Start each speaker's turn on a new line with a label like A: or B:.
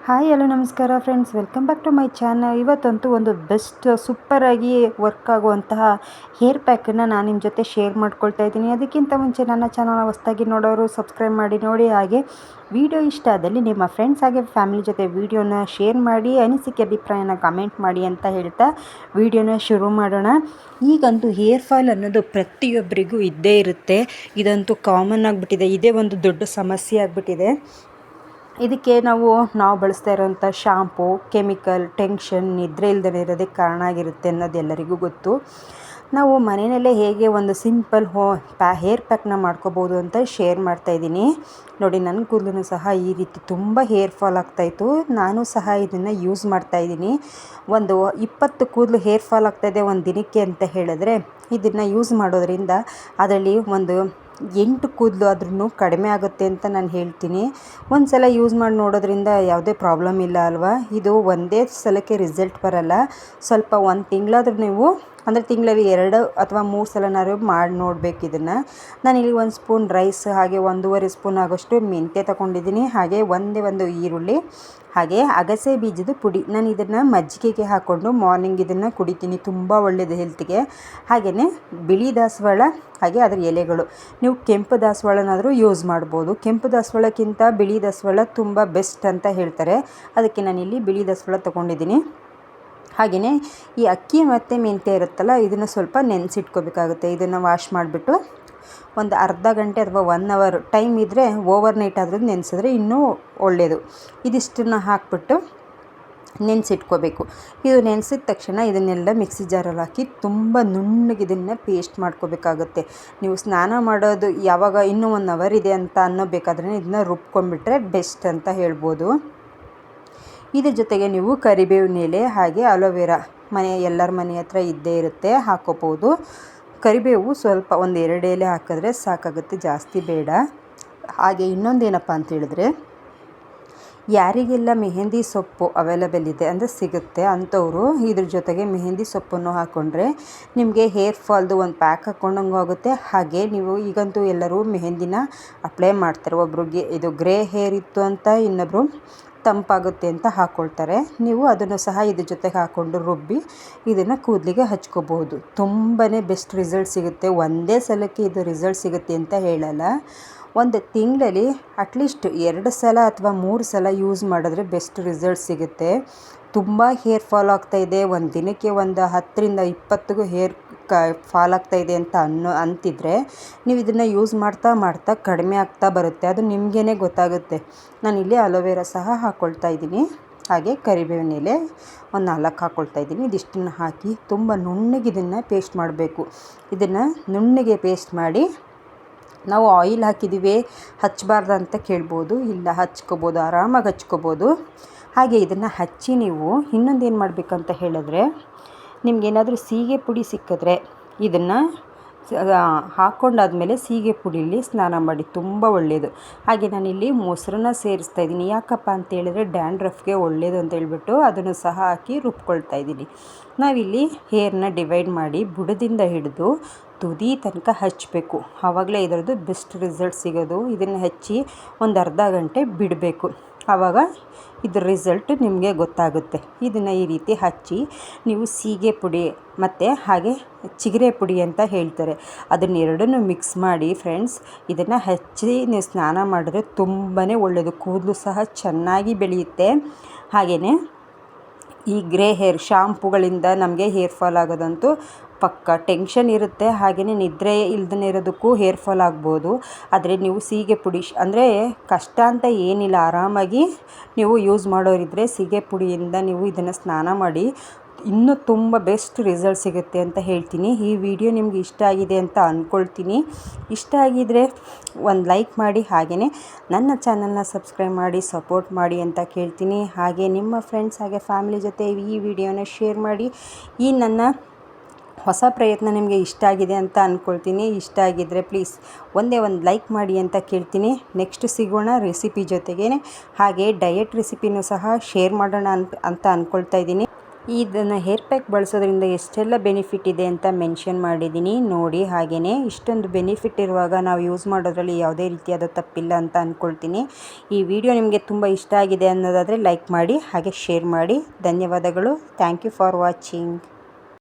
A: Hi hello ನಮಸ್ಕಾರ friends, welcome back to my channel. ಇವತ್ತಂತೂ ಒಂದು ಬೆಸ್ಟ್ ಸೂಪರಾಗಿ ವರ್ಕ್ ಆಗುವಂತಹ ಹೇರ್ ಪ್ಯಾಕನ್ನು ನಾನು ನಿಮ್ಮ ಜೊತೆ ಶೇರ್ ಮಾಡ್ಕೊಳ್ತಾ ಇದ್ದೀನಿ. ಅದಕ್ಕಿಂತ ಮುಂಚೆ ನನ್ನ ಚಾನಲ್ನ ಹೊಸದಾಗಿ ನೋಡೋರು ಸಬ್ಸ್ಕ್ರೈಬ್ ಮಾಡಿ ನೋಡಿ. ಹಾಗೆ ವಿಡಿಯೋ ಇಷ್ಟ ಆದಲ್ಲಿ ನಿಮ್ಮ ಫ್ರೆಂಡ್ಸ್ ಹಾಗೆ ಫ್ಯಾಮಿಲಿ ಜೊತೆ ವಿಡಿಯೋನ ಶೇರ್ ಮಾಡಿ, ಅನಿಸಿಕೆ ಅಭಿಪ್ರಾಯನ ಕಮೆಂಟ್ ಮಾಡಿ ಅಂತ ಹೇಳ್ತಾ ವಿಡಿಯೋನ ಶುರು ಮಾಡೋಣ. ಈಗಂತೂ ಹೇರ್ ಫಾಲ್ ಅನ್ನೋದು ಪ್ರತಿಯೊಬ್ಬರಿಗೂ ಇದ್ದೇ ಇರುತ್ತೆ. ಇದಂತೂ ಕಾಮನ್ ಆಗಿಬಿಟ್ಟಿದೆ. ಇದೇ ಒಂದು ದೊಡ್ಡ ಸಮಸ್ಯೆ ಆಗಿಬಿಟ್ಟಿದೆ. ಇದಕ್ಕೆ ನಾವು ಬಳಸ್ತಾ ಇರೋವಂಥ ಶಾಂಪು, ಕೆಮಿಕಲ್, ಟೆನ್ಷನ್, ನಿದ್ರೆ ಇಲ್ಲದೇ ಇರೋದಕ್ಕೆ ಕಾರಣ ಆಗಿರುತ್ತೆ ಅನ್ನೋದು ಎಲ್ಲರಿಗೂ ಗೊತ್ತು. ನಾವು ಮನೆಯಲ್ಲೇ ಹೇಗೆ ಒಂದು ಸಿಂಪಲ್ ಹೇರ್ ಪ್ಯಾಕ್ನ ಮಾಡ್ಕೋಬೋದು ಅಂತ ಶೇರ್ ಮಾಡ್ತಾಯಿದ್ದೀನಿ ನೋಡಿ. ನನ್ನ ಕೂದಲು ಸಹ ಈ ರೀತಿ ತುಂಬ ಹೇರ್ ಫಾಲ್ ಆಗ್ತಾಯಿತ್ತು. ನಾನು ಸಹ ಇದನ್ನು ಯೂಸ್ ಮಾಡ್ತಾಯಿದ್ದೀನಿ. ಒಂದು 20 ಕೂದಲು ಹೇರ್ ಫಾಲ್ ಆಗ್ತಾಯಿದೆ ಒಂದು ದಿನಕ್ಕೆ ಅಂತ ಹೇಳಿದ್ರೆ, ಇದನ್ನು ಯೂಸ್ ಮಾಡೋದ್ರಿಂದ ಅದರಲ್ಲಿ ಒಂದು 8 ಕೂದಲು ಆದ್ರೂ ಕಡಿಮೆ ಆಗುತ್ತೆ ಅಂತ ನಾನು ಹೇಳ್ತೀನಿ. ಒಂದು ಸಲ ಯೂಸ್ ಮಾಡಿ ನೋಡೋದ್ರಿಂದ ಯಾವುದೇ ಪ್ರಾಬ್ಲಮ್ ಇಲ್ಲ ಅಲ್ವಾ. ಇದು ಒಂದೇ ಸಲಕ್ಕೆ ರಿಸಲ್ಟ್ ಬರಲ್ಲ. ಸ್ವಲ್ಪ 1 ತಿಂಗಳಾದ್ರೂ ನೀವು, ಅಂದರೆ ತಿಂಗಳಲ್ಲಿ 2 ಅಥವಾ 3 ಸಲನಾದ್ರು ಮಾಡಿ ನೋಡಬೇಕು ಇದನ್ನು. ನಾನಿಲ್ಲಿ 1 ಸ್ಪೂನ್ ರೈಸ್, ಹಾಗೆ 1.5 ಸ್ಪೂನ್ ಆಗೋಷ್ಟು ಮೆಂತ್ಯ ತೊಗೊಂಡಿದ್ದೀನಿ. ಹಾಗೆ ಒಂದು ಈರುಳ್ಳಿ, ಹಾಗೆ ಅಗಸೆ ಬೀಜದ ಪುಡಿ. ನಾನು ಇದನ್ನು ಮಜ್ಜಿಗೆಗೆ ಹಾಕ್ಕೊಂಡು ಮಾರ್ನಿಂಗ್ ಇದನ್ನು ಕುಡಿತೀನಿ. ತುಂಬ ಒಳ್ಳೆಯದು ಹೆಲ್ತ್ಗೆ. ಹಾಗೆಯೇ ಬಿಳಿ ದಾಸವಾಳ, ಹಾಗೆ ಅದರ ಎಲೆಗಳು. ನೀವು ಕೆಂಪು ದಾಸವಾಳನಾದರೂ ಯೂಸ್ ಮಾಡ್ಬೋದು. ಕೆಂಪು ದಾಸವಾಳಕ್ಕಿಂತ ಬಿಳಿ ದಾಸವಾಳ ತುಂಬ ಬೆಸ್ಟ್ ಅಂತ ಹೇಳ್ತಾರೆ. ಅದಕ್ಕೆ ನಾನಿಲ್ಲಿ ಬಿಳಿ ದಾಸವಾಳ ತೊಗೊಂಡಿದ್ದೀನಿ. ಹಾಗೆಯೇ ಈ ಅಕ್ಕಿ ಮತ್ತು ಮೆಂತ್ಯ ಇರುತ್ತಲ್ಲ, ಇದನ್ನು ಸ್ವಲ್ಪ ನೆನೆಸಿಟ್ಕೋಬೇಕಾಗುತ್ತೆ. ಇದನ್ನು ವಾಶ್ ಮಾಡಿಬಿಟ್ಟು ಒಂದು ಅರ್ಧ ಗಂಟೆ ಅಥವಾ 1 ಅವರ್ ಟೈಮ್ ಇದ್ದರೆ ಓವರ್ ನೈಟ್ ಆದರೂ ನೆನೆಸಿದ್ರೆ ಇನ್ನೂ ಒಳ್ಳೆಯದು. ಇದಿಷ್ಟನ್ನು ಹಾಕ್ಬಿಟ್ಟು ನೆನೆಸಿಟ್ಕೋಬೇಕು. ಇದು ನೆನೆಸಿದ ತಕ್ಷಣ ಇದನ್ನೆಲ್ಲ ಮಿಕ್ಸಿ ಜಾರಲ್ಲಿ ಹಾಕಿ ತುಂಬ ನುಣ್ಣಗೆ ಇದನ್ನು ಪೇಸ್ಟ್ ಮಾಡ್ಕೋಬೇಕಾಗುತ್ತೆ. ನೀವು ಸ್ನಾನ ಮಾಡೋದು ಯಾವಾಗ ಇನ್ನೂ 1 ಅವರ್ ಇದೆ ಅಂತ ಅನ್ನೋಬೇಕಾದ್ರೆ ಇದನ್ನ ರುಬ್ಕೊಂಡ್ಬಿಟ್ರೆ ಬೆಸ್ಟ್ ಅಂತ ಹೇಳ್ಬೋದು. ಇದ್ರ ಜೊತೆಗೆ ನೀವು ಕರಿಬೇವಿನ ಎಲೆ, ಹಾಗೆ ಅಲೋವೆರಾ ಎಲ್ಲರ ಮನೆ ಹತ್ರ ಇದ್ದೇ ಇರುತ್ತೆ, ಹಾಕ್ಕೋಬೋದು. ಕರಿಬೇವು ಸ್ವಲ್ಪ 1-2 ಎಲೆ ಹಾಕಿದ್ರೆ ಸಾಕಾಗುತ್ತೆ, ಜಾಸ್ತಿ ಬೇಡ. ಹಾಗೆ ಇನ್ನೊಂದೇನಪ್ಪ ಅಂತ ಹೇಳಿದ್ರೆ, ಯಾರಿಗೆಲ್ಲ ಮೆಹಂದಿ ಸೊಪ್ಪು ಅವೈಲೇಬಲ್ ಇದೆ ಅಂದರೆ ಸಿಗುತ್ತೆ ಅಂಥವರು ಇದ್ರ ಜೊತೆಗೆ ಮೆಹಂದಿ ಸೊಪ್ಪನ್ನು ಹಾಕ್ಕೊಂಡ್ರೆ ನಿಮಗೆ ಹೇರ್ ಫಾಲ್ದು ಒಂದು ಪ್ಯಾಕ್ ಹಾಕ್ಕೊಂಡಂಗೂ ಆಗುತ್ತೆ. ಹಾಗೆ ನೀವು ಈಗಂತೂ ಎಲ್ಲರೂ ಮೆಹಂದಿನ ಅಪ್ಲೈ ಮಾಡ್ತಾರೆ. ಒಬ್ರಿಗೆ ಇದು ಗ್ರೇ ಹೇರ್ ಇತ್ತು ಅಂತ ಇನ್ನೊಬ್ಬರು ತಂಪಾಗುತ್ತೆ ಅಂತ ಹಾಕ್ಕೊಳ್ತಾರೆ. ನೀವು ಅದನ್ನು ಸಹ ಇದ್ರ ಜೊತೆಗೆ ಹಾಕ್ಕೊಂಡು ರುಬ್ಬಿ ಇದನ್ನು ಕೂದಲಿಗೆ ಹಚ್ಕೋಬಹುದು. ತುಂಬಾ ಬೆಸ್ಟ್ ರಿಸಲ್ಟ್ ಸಿಗುತ್ತೆ. ಒಂದೇ ಸಲಕ್ಕೆ ಇದು ರಿಸಲ್ಟ್ ಸಿಗುತ್ತೆ ಅಂತ ಹೇಳಲ್ಲ. ಒಂದು ತಿಂಗಳಲ್ಲಿ ಅಟ್ಲೀಸ್ಟ್ 2 ಸಲ ಅಥವಾ 3 ಸಲ ಯೂಸ್ ಮಾಡಿದ್ರೆ ಬೆಸ್ಟ್ ರಿಸಲ್ಟ್ ಸಿಗುತ್ತೆ. ತುಂಬ ಹೇರ್ ಫಾಲ್ ಆಗ್ತಾಯಿದೆ, ಒಂದು ದಿನಕ್ಕೆ ಒಂದು 10ರಿಂದ 20ಗೂ ಹೇರ್ ಫಾಲ್ ಆಗ್ತಾಯಿದೆ ಅಂತ ಅಂತಿದ್ರೆ ನೀವು ಇದನ್ನು ಯೂಸ್ ಮಾಡ್ತಾ ಕಡಿಮೆ ಆಗ್ತಾ ಬರುತ್ತೆ. ಅದು ನಿಮಗೇ ಗೊತ್ತಾಗುತ್ತೆ. ನಾನಿಲ್ಲಿ ಅಲೋವೆರಾ ಸಹ ಹಾಕ್ಕೊಳ್ತಾ ಇದ್ದೀನಿ. ಹಾಗೆ ಕರಿಬೇವಿನ ಎಲೆ ಒಂದು 4 ಹಾಕ್ಕೊಳ್ತಾ ಇದ್ದೀನಿ. ಇದಿಷ್ಟನ್ನು ಹಾಕಿ ತುಂಬ ನುಣ್ಣಗೆ ಇದನ್ನು ಪೇಸ್ಟ್ ಮಾಡಬೇಕು. ಇದನ್ನು ನುಣ್ಣಗೆ ಪೇಸ್ಟ್ ಮಾಡಿ, ನಾವು ಆಯಿಲ್ ಹಾಕಿದ್ದೀವಿ ಹಚ್ಚಬಾರ್ದು ಅಂತ ಕೇಳ್ಬೋದು. ಇಲ್ಲ, ಹಚ್ಕೋಬೋದು, ಆರಾಮಾಗಿ ಹಚ್ಕೋಬೋದು. ಹಾಗೆ ಇದನ್ನು ಹಚ್ಚಿ ನೀವು ಇನ್ನೊಂದೇನು ಮಾಡಬೇಕಂತ ಹೇಳಿದ್ರೆ, ನಿಮಗೇನಾದರೂ ಸೀಗೆ ಪುಡಿ ಸಿಕ್ಕಿದ್ರೆ ಇದನ್ನು ಹಾಕ್ಕೊಂಡಾದ್ಮೇಲೆ ಸೀಗೆ ಪುಡಿಲಿ ಸ್ನಾನ ಮಾಡಿ, ತುಂಬ ಒಳ್ಳೆಯದು. ಹಾಗೆ ನಾನಿಲ್ಲಿ ಮೊಸರನ್ನ ಸೇರಿಸ್ತಾ ಇದ್ದೀನಿ. ಯಾಕಪ್ಪ ಅಂತೇಳಿದ್ರೆ ಡ್ಯಾಂಡ್ರಫ್ಗೆ ಒಳ್ಳೆಯದು ಅಂತ ಹೇಳ್ಬಿಟ್ಟು ಅದನ್ನು ಸಹ ಹಾಕಿ ರುಬ್ಕೊಳ್ತಾ ಇದ್ದೀನಿ. ನಾವಿಲ್ಲಿ ಹೇರ್ನ ಡಿವೈಡ್ ಮಾಡಿ ಬುಡದಿಂದ ಹಿಡಿದು ತುದಿ ತನಕ ಹಚ್ಚಬೇಕು. ಆವಾಗಲೇ ಇದರದ್ದು ಬೆಸ್ಟ್ ರಿಸಲ್ಟ್ ಸಿಗೋದು. ಇದನ್ನು ಹಚ್ಚಿ ಒಂದು ಅರ್ಧ ಗಂಟೆ ಬಿಡಬೇಕು. ಆವಾಗ ಇದ್ರ ರಿಸಲ್ಟ್ ನಿಮಗೆ ಗೊತ್ತಾಗುತ್ತೆ. ಇದನ್ನು ಈ ರೀತಿ ಹಚ್ಚಿ ನೀವು ಸೀಗೆ ಪುಡಿ ಮತ್ತು ಹಾಗೆ ಚಿಗರೆ ಪುಡಿ ಅಂತ ಹೇಳ್ತಾರೆ, ಅದನ್ನೆರಡನ್ನೂ ಮಿಕ್ಸ್ ಮಾಡಿ ಫ್ರೆಂಡ್ಸ್, ಇದನ್ನು ಹಚ್ಚಿ ನೀವು ಸ್ನಾನ ಮಾಡಿದ್ರೆ ತುಂಬಾ ಒಳ್ಳೆಯದು. ಕೂದಲು ಸಹ ಚೆನ್ನಾಗಿ ಬೆಳೆಯುತ್ತೆ. ಹಾಗೆಯೇ ಈ ಗ್ರೇ ಹೇರ್ ಶಾಂಪುಗಳಿಂದ ನಮಗೆ ಹೇರ್ ಫಾಲ್ ಆಗೋದಂತೂ ಪಕ್ಕ. ಟೆನ್ಷನ್ ಇರುತ್ತೆ, ಹಾಗೆಯೇ ನಿದ್ರೆ ಇಲ್ದೇ ಇರೋದಕ್ಕೂ ಹೇರ್ ಫಾಲ್ ಆಗ್ಬೋದು. ಆದರೆ ನೀವು ಸೀಗೆ ಪುಡಿ ಅಂದರೆ ಕಷ್ಟ ಅಂತ ಏನಿಲ್ಲ, ಆರಾಮಾಗಿ ನೀವು ಯೂಸ್ ಮಾಡೋರಿದ್ದರೆ ಸೀಗೆ ಪುಡಿಯಿಂದ ನೀವು ಇದನ್ನು ಸ್ನಾನ ಮಾಡಿ ಇನ್ನೂ ತುಂಬ ಬೆಸ್ಟ್ ರಿಸಲ್ಟ್ ಸಿಗುತ್ತೆ ಅಂತ ಹೇಳ್ತೀನಿ. ಈ ವಿಡಿಯೋ ನಿಮ್ಗೆ ಇಷ್ಟ ಆಗಿದೆ ಅಂತ ಅಂದ್ಕೊಳ್ತೀನಿ. ಇಷ್ಟ ಆಗಿದರೆ ಒಂದು ಲೈಕ್ ಮಾಡಿ, ಹಾಗೆಯೇ ನನ್ನ ಚಾನಲ್ನ ಸಬ್ಸ್ಕ್ರೈಬ್ ಮಾಡಿ ಸಪೋರ್ಟ್ ಮಾಡಿ ಅಂತ ಕೇಳ್ತೀನಿ. ಹಾಗೆ ನಿಮ್ಮ ಫ್ರೆಂಡ್ಸ್ ಹಾಗೆ ಫ್ಯಾಮಿಲಿ ಜೊತೆ ಈ ವಿಡಿಯೋನ ಶೇರ್ ಮಾಡಿ. ಈ ನನ್ನ ಹೊಸ ಪ್ರಯತ್ನ ನಿಮಗೆ ಇಷ್ಟ ಆಗಿದೆ ಅಂತ ಅಂದ್ಕೊಳ್ತೀನಿ. ಇಷ್ಟ ಆಗಿದ್ದರೆ ಪ್ಲೀಸ್ ಒಂದು ಲೈಕ್ ಮಾಡಿ ಅಂತ ಕೇಳ್ತೀನಿ. ನೆಕ್ಸ್ಟ್ ಸಿಗೋಣ ರೆಸಿಪಿ ಜೊತೆಗೇ. ಹಾಗೆ ಡಯಟ್ ರೆಸಿಪಿನೂ ಸಹ ಶೇರ್ ಮಾಡೋಣ ಅಂತ ಅಂದ್ಕೊಳ್ತಾ ಇದ್ದೀನಿ. ಇದನ್ನು ಹೇರ್ ಪ್ಯಾಕ್ ಬಳಸೋದ್ರಿಂದ ಎಷ್ಟೆಲ್ಲ ಬೆನಿಫಿಟ್ ಇದೆ ಅಂತ ಮೆನ್ಷನ್ ಮಾಡಿದ್ದೀನಿ ನೋಡಿ. ಹಾಗೆಯೇ ಇಷ್ಟೊಂದು ಬೆನಿಫಿಟ್ ಇರುವಾಗ ನಾವು ಯೂಸ್ ಮಾಡೋದ್ರಲ್ಲಿ ಯಾವುದೇ ರೀತಿಯಾದ ತಪ್ಪಿಲ್ಲ ಅಂತ ಅಂದ್ಕೊಳ್ತೀನಿ. ಈ ವಿಡಿಯೋ ನಿಮಗೆ ತುಂಬ ಇಷ್ಟ ಆಗಿದೆ ಅನ್ನೋದಾದರೆ ಲೈಕ್ ಮಾಡಿ, ಹಾಗೆ ಶೇರ್ ಮಾಡಿ. ಧನ್ಯವಾದಗಳು. Thank you for watching.